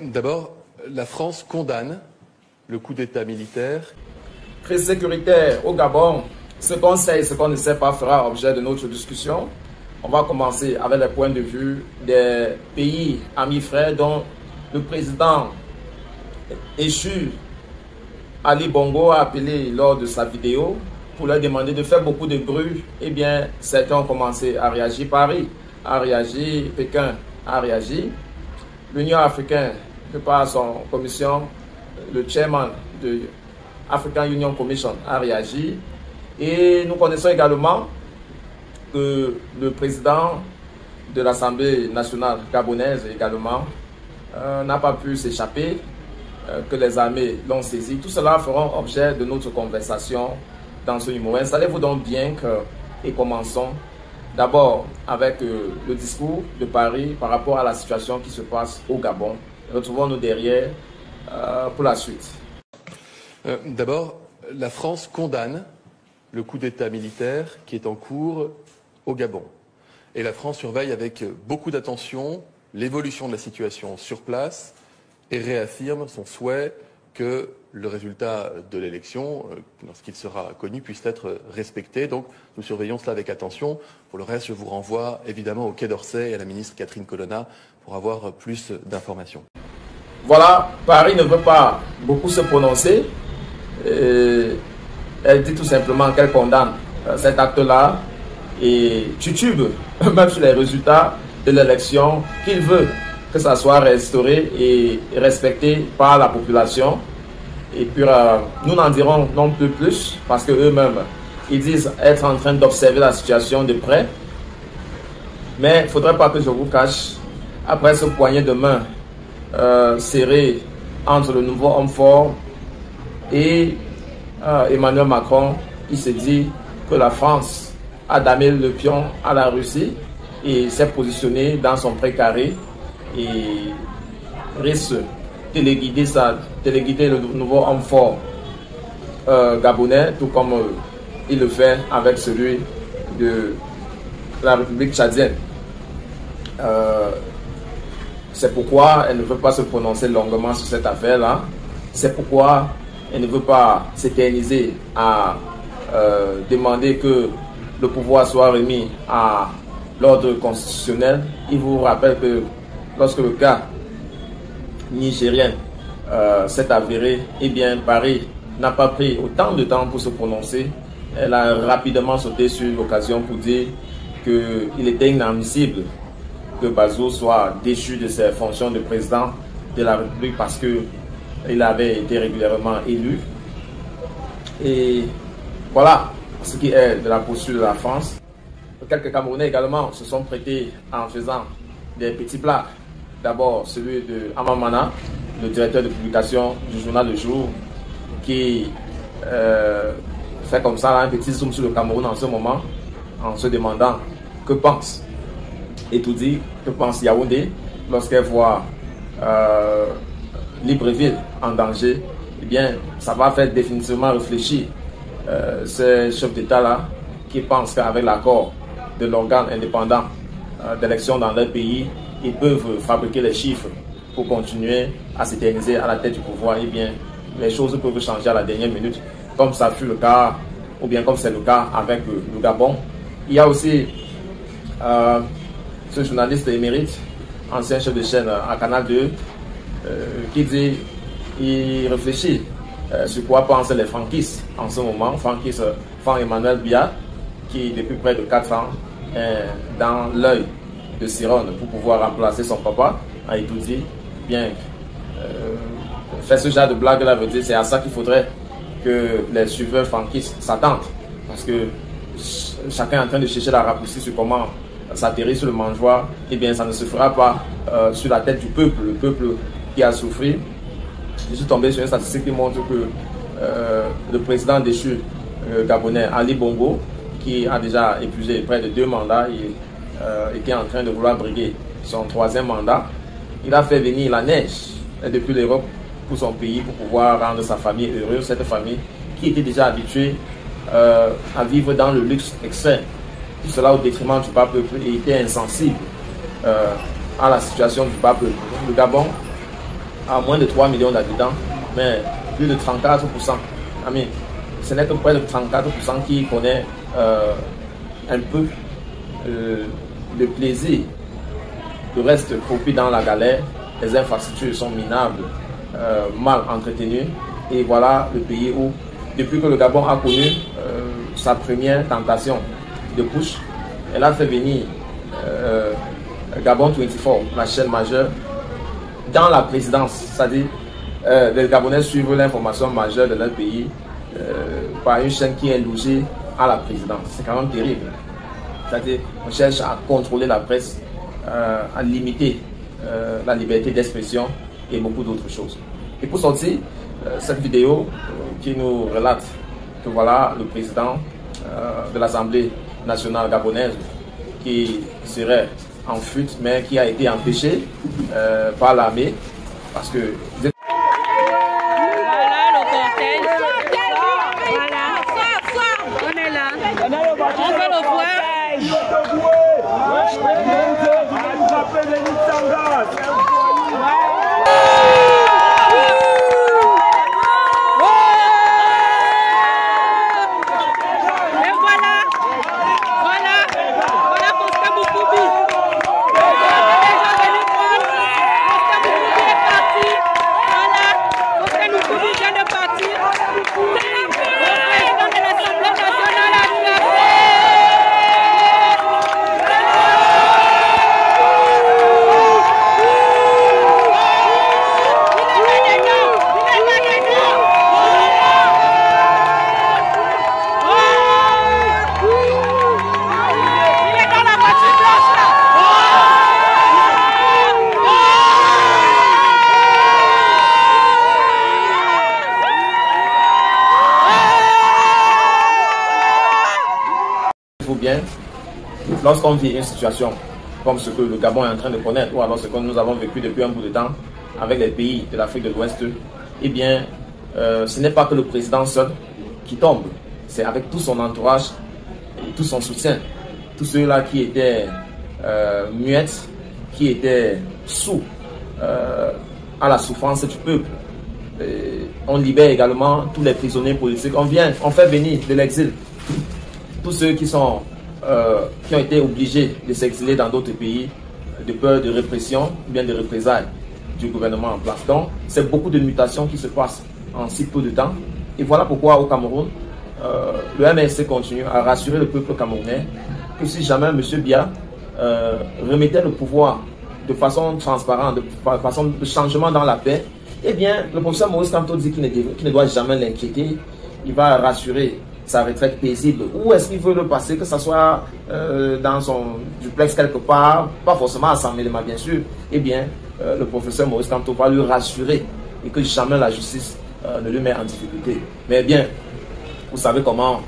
D'abord, la France condamne le coup d'État militaire. Crise sécuritaire au Gabon, ce qu'on sait et ce qu'on ne sait pas fera objet de notre discussion. On va commencer avec les points de vue des pays amis frères dont le président échu Ali Bongo a appelé lors de sa vidéo pour leur demander de faire beaucoup de bruit. Eh bien, certains ont commencé à réagir. Paris a réagi, Pékin a réagi. L'Union africaine, de par son commission, le chairman de African Union Commission a réagi. Et nous connaissons également que le président de l'Assemblée nationale gabonaise également n'a pas pu s'échapper, que les armées l'ont saisi. Tout cela fera objet de notre conversation dans ce numéro. Installez-vous donc bien et commençons d'abord avec le discours de Paris par rapport à la situation qui se passe au Gabon. Retrouvons-nous derrière pour la suite. D'abord, la France condamne le coup d'État militaire qui est en cours au Gabon. Et la France surveille avec beaucoup d'attention l'évolution de la situation sur place et réaffirme son souhait que le résultat de l'élection, lorsqu'il sera connu, puisse être respecté. Donc nous surveillons cela avec attention. Pour le reste, je vous renvoie évidemment au Quai d'Orsay et à la ministre Catherine Colonna pour avoir plus d'informations. Voilà, Paris ne veut pas beaucoup se prononcer. Elle dit tout simplement qu'elle condamne cet acte-là et titube même sur les résultats de l'élection, qu'il veut que ça soit restauré et respecté par la population. Et puis nous n'en dirons non plus parce qu'eux-mêmes, ils disent être en train d'observer la situation de près. Mais il ne faudrait pas que je vous cache, après ce poignet de main serré entre le nouveau homme fort et Emmanuel Macron, qui se dit que la France a damé le pion à la Russie et s'est positionné dans son précaré et risque de téléguider le nouveau homme fort gabonais, tout comme il le fait avec celui de la République tchadienne. C'est pourquoi elle ne veut pas se prononcer longuement sur cette affaire-là. C'est pourquoi elle ne veut pas s'éterniser à demander que le pouvoir soit remis à l'ordre constitutionnel. Il vous rappelle que lorsque le cas nigérien s'est avéré, eh bien Paris n'a pas pris autant de temps pour se prononcer. Elle a rapidement sauté sur l'occasion pour dire qu'il était inadmissible que Bazoum soit déchu de ses fonctions de président de la République parce qu'il avait été régulièrement élu. Et voilà ce qui est de la posture de la France. Quelques Camerounais également se sont prêtés en faisant des petits plats. D'abord celui de Amamana, le directeur de publication du journal Le Jour, qui fait comme ça un petit zoom sur le Cameroun en ce moment, en se demandant que pense Etoudi, que pense Yaoundé lorsqu'elle voit Libreville en danger. Eh bien, ça va faire définitivement réfléchir ces chefs d'État-là qui pensent qu'avec l'accord de l'organe indépendant d'élection dans leur pays, ils peuvent fabriquer les chiffres pour continuer à s'éterniser à la tête du pouvoir. Eh bien, les choses peuvent changer à la dernière minute, comme ça fut le cas, ou bien comme c'est le cas avec le Gabon. Il y a aussi ce journaliste émérite, ancien chef de chaîne à Canal 2, qui dit, il réfléchit sur quoi pensent les franquistes en ce moment. Franquiste Emmanuel Biya, qui depuis près de 4 ans est dans l'œil de Siron pour pouvoir remplacer son papa, a étudié. Bien, faire ce genre de blague là veut dire c'est à ça qu'il faudrait que les suiveurs franquistes s'attendent, parce que chacun est en train de chercher la raccourci sur comment s'atterrir sur le mangeoire. Et bien ça ne se fera pas sur la tête du peuple, le peuple qui a souffert. Je suis tombé sur une statistique qui montre que le président déchu gabonais Ali Bongo, qui a déjà épuisé près de 2 mandats et qui est en train de vouloir briguer son 3e mandat, il a fait venir la neige depuis l'Europe pour son pays pour pouvoir rendre sa famille heureuse, cette famille qui était déjà habituée à vivre dans le luxe extrême. Tout cela au détriment du bas peuple et était insensible à la situation du bas peuple. Le Gabon a moins de 3 millions d'habitants, mais plus de 34%. Amis, ce n'est que près de 34% qui connaît un peu le plaisir. Le reste copie dans la galère, les infrastructures sont minables, mal entretenues. Et voilà le pays où, depuis que le Gabon a connu sa première tentation de push, elle a fait venir Gabon 24, la chaîne majeure, dans la présidence. C'est-à-dire, les Gabonais suivent l'information majeure de leur pays par une chaîne qui est logée à la présidence. C'est quand même terrible. C'est-à-dire, on cherche à contrôler la presse, à limiter la liberté d'expression et beaucoup d'autres choses. Et pour sortir cette vidéo qui nous relate que voilà le président de l'Assemblée nationale gabonaise qui serait en fuite mais qui a été empêché par l'armée parce que... Voilà le cortège. Voilà. On est là. On veut le voir. Bien, lorsqu'on vit une situation comme ce que le Gabon est en train de connaître, ou alors ce que nous avons vécu depuis un bout de temps avec les pays de l'Afrique de l'Ouest, eh bien, ce n'est pas que le président seul qui tombe, c'est avec tout son entourage et tout son soutien. Tous ceux-là qui étaient muettes, qui étaient sous à la souffrance du peuple. Et on libère également tous les prisonniers politiques. On fait venir de l'exil tous ceux qui ont été obligés de s'exiler dans d'autres pays de peur de répression, bien de représailles du gouvernement en place. Donc, c'est beaucoup de mutations qui se passent en si peu de temps. Et voilà pourquoi au Cameroun, le MSC continue à rassurer le peuple camerounais que si jamais M. Biya remettait le pouvoir de façon transparente, de façon de changement dans la paix, eh bien, le professeur Maurice Kamto dit qu'il ne doit jamais l'inquiéter. Il va rassurer sa retraite paisible. Où est-ce qu'il veut le passer, que ce soit dans son duplex quelque part, pas forcément à Saint-Mélema bien sûr, eh bien, le professeur Maurice Kamto va lui rassurer et que jamais la justice ne lui met en difficulté. Mais bien, vous savez comment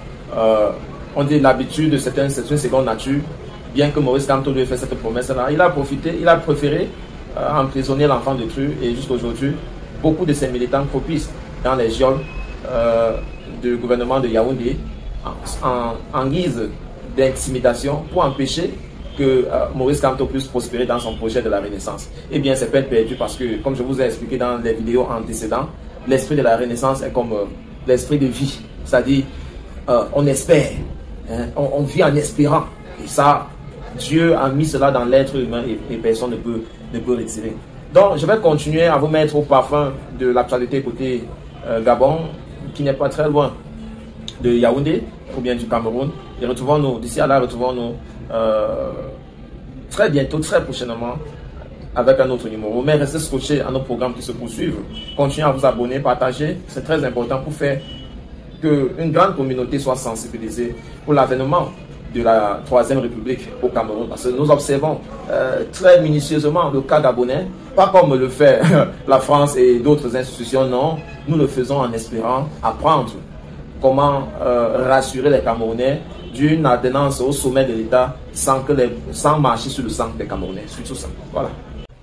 on dit l'habitude, c'est une seconde nature. Bien que Maurice Kamto lui ait fait cette promesse-là, il a préféré emprisonner l'enfant de Tru et jusqu'aujourd'hui, beaucoup de ses militants propissent dans les geôles du gouvernement de Yaoundé en guise d'intimidation pour empêcher que Maurice Kamto puisse prospérer dans son projet de la Renaissance. Eh bien, c'est peine perdue parce que, comme je vous ai expliqué dans les vidéos antécédentes, l'esprit de la Renaissance est comme l'esprit de vie. C'est-à-dire, on espère, hein, on vit en espérant. Et ça, Dieu a mis cela dans l'être humain et personne ne peut retirer. Donc, je vais continuer à vous mettre au parfum de l'actualité côté Gabon, qui n'est pas très loin de Yaoundé ou bien du Cameroun. Et retrouvons-nous, d'ici à là, retrouvons-nous très bientôt, très prochainement, avec un autre numéro. Mais restez scotchés à nos programmes qui se poursuivent. Continuez à vous abonner, partager. C'est très important pour faire qu'une grande communauté soit sensibilisée pour l'avènement de la Troisième République au Cameroun. Parce que nous observons très minutieusement le cas gabonais, pas comme le fait la France et d'autres institutions, non. Nous le faisons en espérant apprendre comment rassurer les Camerounais d'une adhénance au sommet de l'État sans marcher sur le sang des Camerounais. Surtout ça. Voilà.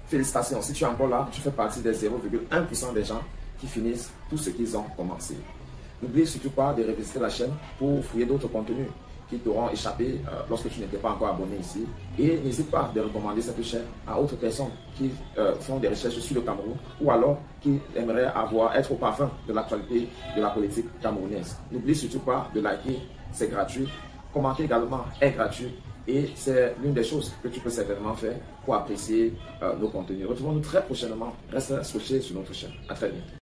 Félicitations. Si tu es encore là, tu fais partie des 0,1% des gens qui finissent tout ce qu'ils ont commencé. N'oublie surtout pas de revisiter la chaîne pour fouiller d'autres contenus qui t'auront échappé lorsque tu n'étais pas encore abonné ici. Et n'hésite pas de recommander cette chaîne à d'autres personnes qui font des recherches sur le Cameroun ou alors qui aimeraient être au parfum de l'actualité de la politique camerounaise. N'oublie surtout pas de liker, c'est gratuit. Commenter également est gratuit. Et c'est l'une des choses que tu peux certainement faire pour apprécier nos contenus. Retrouvons-nous très prochainement. Reste scotché sur notre chaîne. À très bientôt.